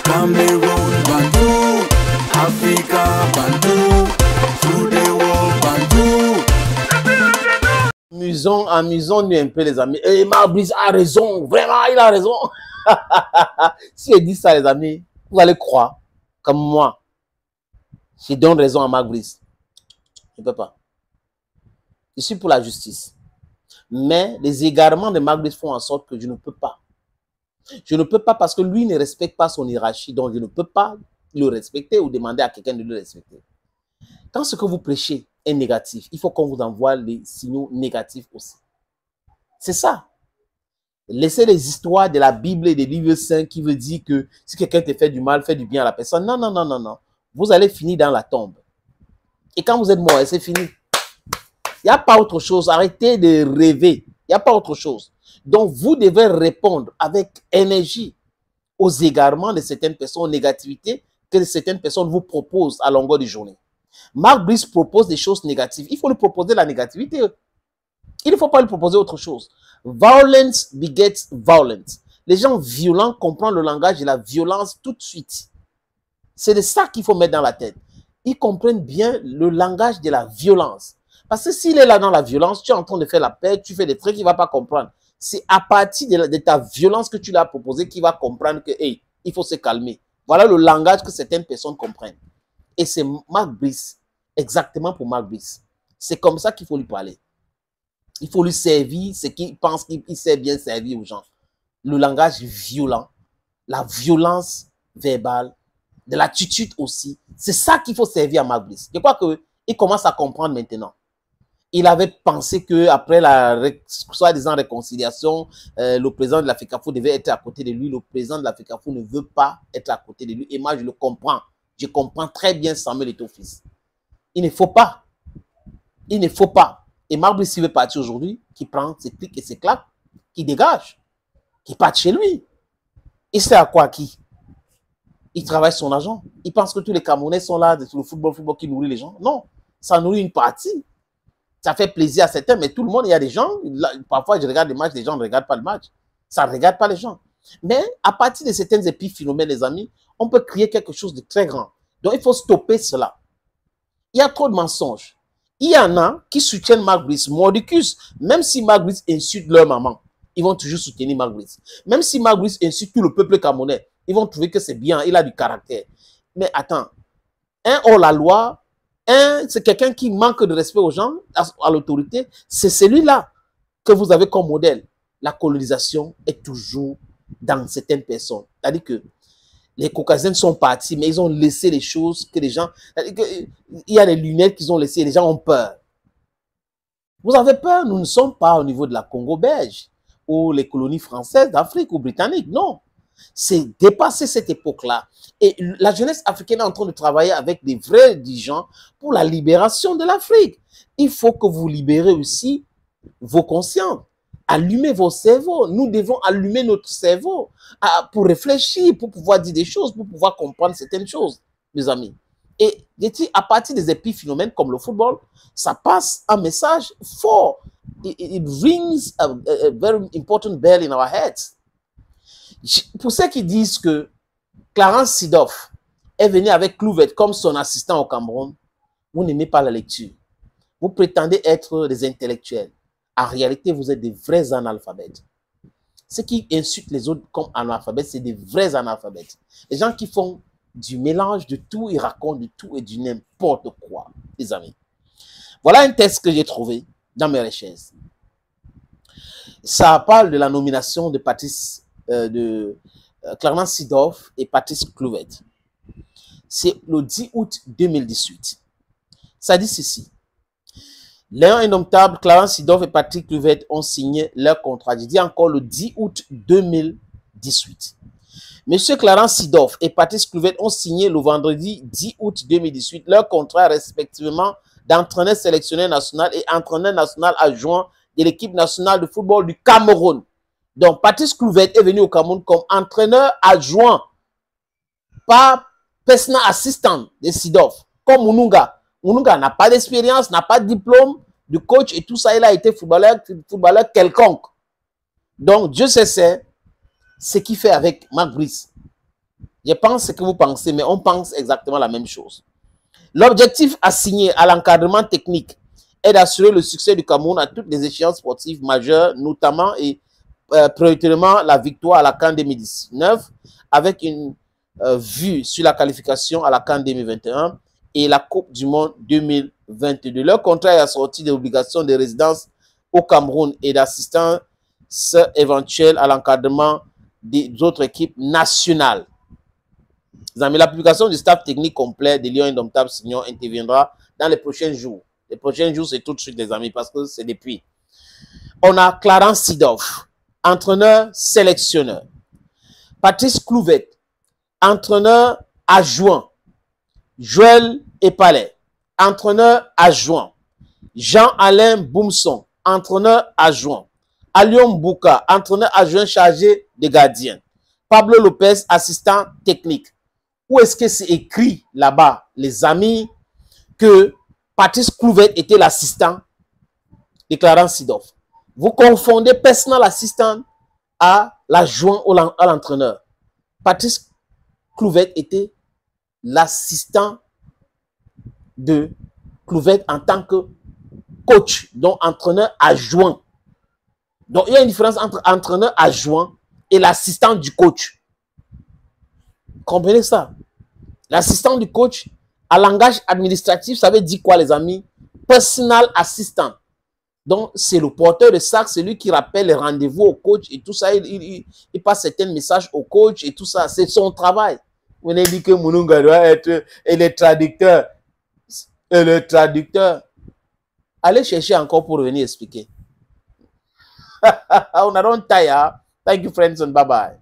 Cameroon, Bantou, Africa, Bantou, through the world, Bantou. Amusons-nous un peu, les amis. Et Marc-Brice a raison, vraiment, il a raison. Si je dis ça, les amis, vous allez croire, comme moi, je donne raison à Marc-Brice. Je ne peux pas. Je suis pour la justice. Mais les égarements de Marc-Brice font en sorte que je ne peux pas. Je ne peux pas parce que lui ne respecte pas son hiérarchie, donc je ne peux pas le respecter ou demander à quelqu'un de le respecter. Quand ce que vous prêchez est négatif, il faut qu'on vous envoie les signaux négatifs aussi. C'est ça. Laissez les histoires de la Bible et des livres saints qui veut dire que si quelqu'un te fait du mal, fait du bien à la personne. Non, non, non, non, non. Vous allez finir dans la tombe. Et quand vous êtes mort, c'est fini. Il n'y a pas autre chose. Arrêtez de rêver. Il n'y a pas autre chose. Donc, vous devez répondre avec énergie aux égarements de certaines personnes, aux négativités que certaines personnes vous proposent à longueur de journée. Marc-Brice propose des choses négatives. Il faut lui proposer la négativité. Il ne faut pas lui proposer autre chose. Violence begets violence. Les gens violents comprennent le langage de la violence tout de suite. C'est de ça qu'il faut mettre dans la tête. Ils comprennent bien le langage de la violence. Parce que s'il est là dans la violence, tu es en train de faire la paix, tu fais des trucs qu'il ne va pas comprendre. C'est à partir de ta violence que tu l'as proposé qu'il va comprendre que, hey, il faut se calmer. Voilà le langage que certaines personnes comprennent. Et c'est Marc-Brice, exactement pour Marc-Brice. C'est comme ça qu'il faut lui parler. Il faut lui servir ce qu'il pense qu'il sait bien servir aux gens. Le langage violent, la violence verbale, de l'attitude aussi. C'est ça qu'il faut servir à Marc-Brice. Je crois qu'il commence à comprendre maintenant. Il avait pensé qu'après la soi-disant réconciliation, le président de la FECAFO devait être à côté de lui. Le président de la FECAFO ne veut pas être à côté de lui. Et moi, je le comprends. Je comprends très bien Samuel Eto'o-Fils. Il ne faut pas. Il ne faut pas. Et Marc-Brice, s'il veut partir aujourd'hui, qui prend ses clics et ses claques, qui dégage, qui parte chez lui. Il sait à quoi qui? Il travaille son argent. Il pense que tous les Camerounais sont là sur le football qui nourrit les gens. Non, ça nourrit une partie. Ça fait plaisir à certains, mais tout le monde, il y a des gens, là, parfois je regarde les matchs, les gens ne regardent pas le match. Ça ne regarde pas les gens. Mais à partir de certains épiphénomènes, les amis, on peut créer quelque chose de très grand. Donc il faut stopper cela. Il y a trop de mensonges. Il y en a qui soutiennent Marc-Brice mordicus. Même si Marc-Brice insulte leur maman, ils vont toujours soutenir Marc-Brice. Même si Marc-Brice insulte tout le peuple camerounais, ils vont trouver que c'est bien, il a du caractère. Mais attends, un hors-la-loi, c'est quelqu'un qui manque de respect aux gens, à l'autorité, c'est celui-là que vous avez comme modèle. La colonisation est toujours dans certaines personnes. C'est-à-dire que les Caucasiens sont partis, mais ils ont laissé les choses que les gens... Il y a les lunettes qu'ils ont laissées, les gens ont peur. Vous avez peur? Nous ne sommes pas au niveau de la Congo belge ou les colonies françaises d'Afrique ou britanniques, non. C'est dépasser cette époque-là. Et la jeunesse africaine est en train de travailler avec des vrais dirigeants pour la libération de l'Afrique. Il faut que vous libérez aussi vos consciences. Allumez vos cerveaux. Nous devons allumer notre cerveau pour réfléchir, pour pouvoir dire des choses, pour pouvoir comprendre certaines choses, mes amis. Et à partir des épiphénomènes comme le football, ça passe un message fort. It rings a very important bell in our heads. Pour ceux qui disent que Clarence Seedorf est venu avec Clouvette comme son assistant au Cameroun, vous n'aimez pas la lecture. Vous prétendez être des intellectuels. En réalité, vous êtes des vrais analphabètes. Ceux qui insultent les autres comme analphabètes, c'est des vrais analphabètes. Les gens qui font du mélange de tout, ils racontent de tout et du n'importe quoi, les amis. Voilà un texte que j'ai trouvé dans mes recherches. Ça parle de la nomination de Patrice Clarence Seedorf et Patrice Clouvette. C'est le 10 août 2018. Ça dit ceci. Léon Indomptable, Clarence Seedorf et Patrice Clouvette ont signé leur contrat. Je dis encore le 10 août 2018. Monsieur Clarence Seedorf et Patrice Clouvette ont signé le vendredi 10 août 2018 leur contrat respectivement d'entraîneur sélectionneur national et entraîneur national adjoint de l'équipe nationale de football du Cameroun. Donc, Patrice Clouvette est venu au Cameroun comme entraîneur adjoint, pas personal assistant de Seedorf, comme Mounouga. Mounouga n'a pas d'expérience, n'a pas de diplôme de coach et tout ça. Il a été footballeur quelconque. Donc, Dieu sait ce qu'il fait avec Marc-Brice. Je pense ce que vous pensez, mais on pense exactement la même chose. L'objectif assigné à l'encadrement technique est d'assurer le succès du Cameroun à toutes les échéances sportives majeures, notamment et prioritairement la victoire à la CAN 2019, avec une vue sur la qualification à la CAN 2021 et la Coupe du Monde 2022. Leur contrat est assorti de l'obligation de résidence au Cameroun et d'assistance éventuelle à l'encadrement des autres équipes nationales. La publication du staff technique complet de Lions Indomptables Seniors interviendra dans les prochains jours. Les prochains jours, c'est tout de suite, les amis, parce que c'est depuis. On a Clarence Seedorf, entraîneur sélectionneur. Patrice Clouvet, entraîneur adjoint. Joël Epalais, entraîneur adjoint. Jean-Alain Boumson, entraîneur adjoint. Alion Bouka, entraîneur adjoint chargé des gardiens. Pablo Lopez, assistant technique. Où est-ce que c'est écrit là-bas, les amis, que Patrice Clouvet était l'assistant de Clarence Seedorf? Vous confondez personal assistant à l'adjoint ou à l'entraîneur. Patrice Clouvet était l'assistant de Clouvet en tant que coach, donc entraîneur adjoint. Donc, il y a une différence entre entraîneur adjoint et l'assistant du coach. Comprenez ça? L'assistant du coach, à langage administratif, ça veut dire quoi, les amis? Personal assistant. Donc, c'est le porteur de sac, c'est lui qui rappelle les rendez-vous au coach et tout ça. Il passe certains messages au coach et tout ça. C'est son travail. Vous avez dit que Moununga doit être et le traducteur. Et le traducteur. Allez chercher encore pour revenir expliquer. On a don't tire. Thank you, friends, and bye-bye.